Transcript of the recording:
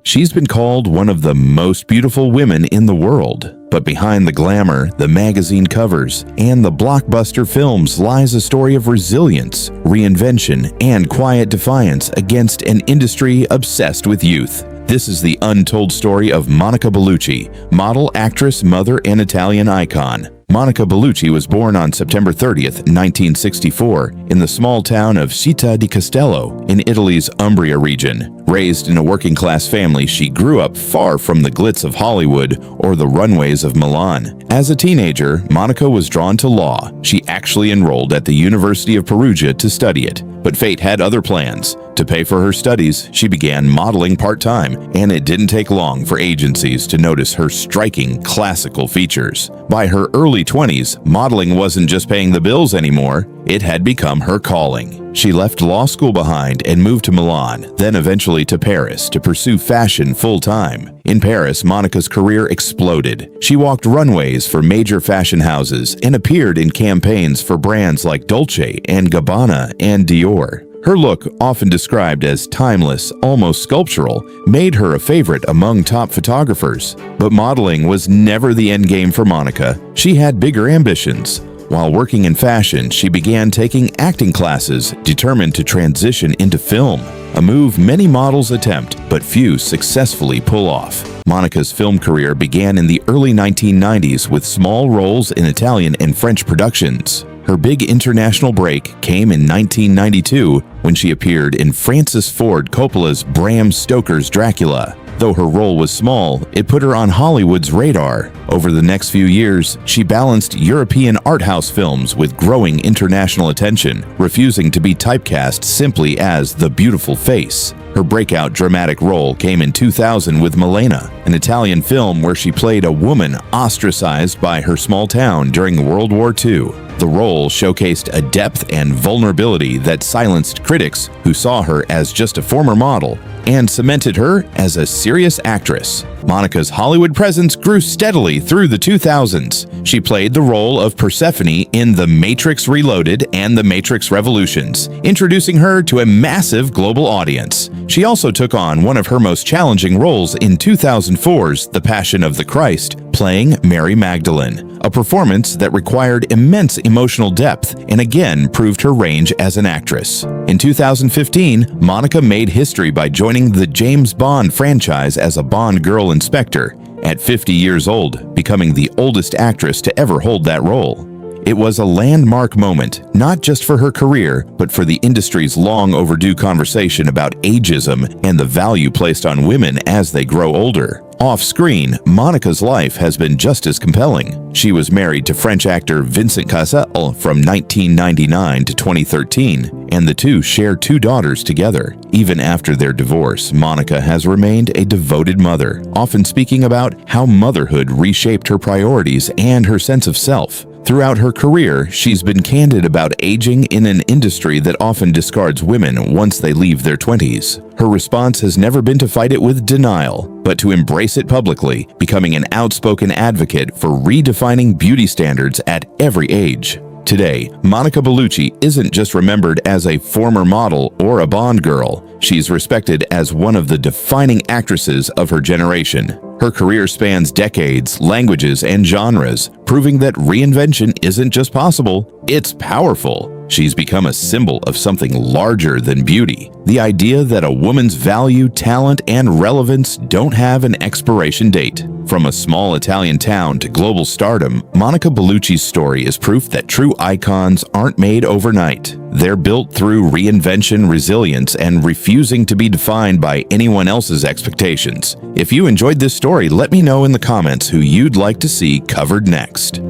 She's been called one of the most beautiful women in the world. But behind the glamour, the magazine covers, and the blockbuster films lies a story of resilience, reinvention, and quiet defiance against an industry obsessed with youth. This is the untold story of Monica Bellucci, model, actress, mother, and Italian icon. Monica Bellucci was born on September 30th, 1964, in the small town of Città di Castello in Italy's Umbria region. Raised in a working-class family, she grew up far from the glitz of Hollywood or the runways of Milan. As a teenager, Monica was drawn to law. She actually enrolled at the University of Perugia to study it. But fate had other plans. To pay for her studies, she began modeling part-time, and it didn't take long for agencies to notice her striking classical features. By her early 20s, modeling wasn't just paying the bills anymore, it had become her calling. She left law school behind and moved to Milan, then eventually to Paris to pursue fashion full-time. In Paris, Monica's career exploded. She walked runways for major fashion houses and appeared in campaigns for brands like Dolce & Gabbana and Dior. Her look, often described as timeless, almost sculptural, made her a favorite among top photographers. But modeling was never the end game for Monica. She had bigger ambitions. While working in fashion, she began taking acting classes, determined to transition into film, a move many models attempt, but few successfully pull off. Monica's film career began in the early 1990s with small roles in Italian and French productions. Her big international break came in 1992 when she appeared in Francis Ford Coppola's Bram Stoker's Dracula. Though her role was small, it put her on Hollywood's radar. Over the next few years, she balanced European art house films with growing international attention, refusing to be typecast simply as the beautiful face. Her breakout dramatic role came in 2000 with Milena, an Italian film where she played a woman ostracized by her small town during World War II. The role showcased a depth and vulnerability that silenced critics who saw her as just a former model and cemented her as a serious actress. Monica's Hollywood presence grew steadily through the 2000s. She played the role of Persephone in The Matrix Reloaded and The Matrix Revolutions, introducing her to a massive global audience. She also took on one of her most challenging roles in 2004's The Passion of the Christ, playing Mary Magdalene, a performance that required immense emotional depth and again proved her range as an actress. In 2015, Monica made history by joining the James Bond franchise as a Bond girl in Spectre, at 50 years old, becoming the oldest actress to ever hold that role. It was a landmark moment, not just for her career, but for the industry's long overdue conversation about ageism and the value placed on women as they grow older. Off-screen, Monica's life has been just as compelling. She was married to French actor Vincent Cassel from 1999 to 2013, and the two share 2 daughters together. Even after their divorce, Monica has remained a devoted mother, often speaking about how motherhood reshaped her priorities and her sense of self. Throughout her career, she's been candid about aging in an industry that often discards women once they leave their 20s. Her response has never been to fight it with denial, but to embrace it publicly, becoming an outspoken advocate for redefining beauty standards at every age. Today, Monica Bellucci isn't just remembered as a former model or a Bond girl. She's respected as one of the defining actresses of her generation. Her career spans decades, languages, and genres, proving that reinvention isn't just possible, it's powerful. She's become a symbol of something larger than beauty. The idea that a woman's value, talent, and relevance don't have an expiration date. From a small Italian town to global stardom, Monica Bellucci's story is proof that true icons aren't made overnight. They're built through reinvention, resilience, and refusing to be defined by anyone else's expectations. If you enjoyed this story, let me know in the comments who you'd like to see covered next.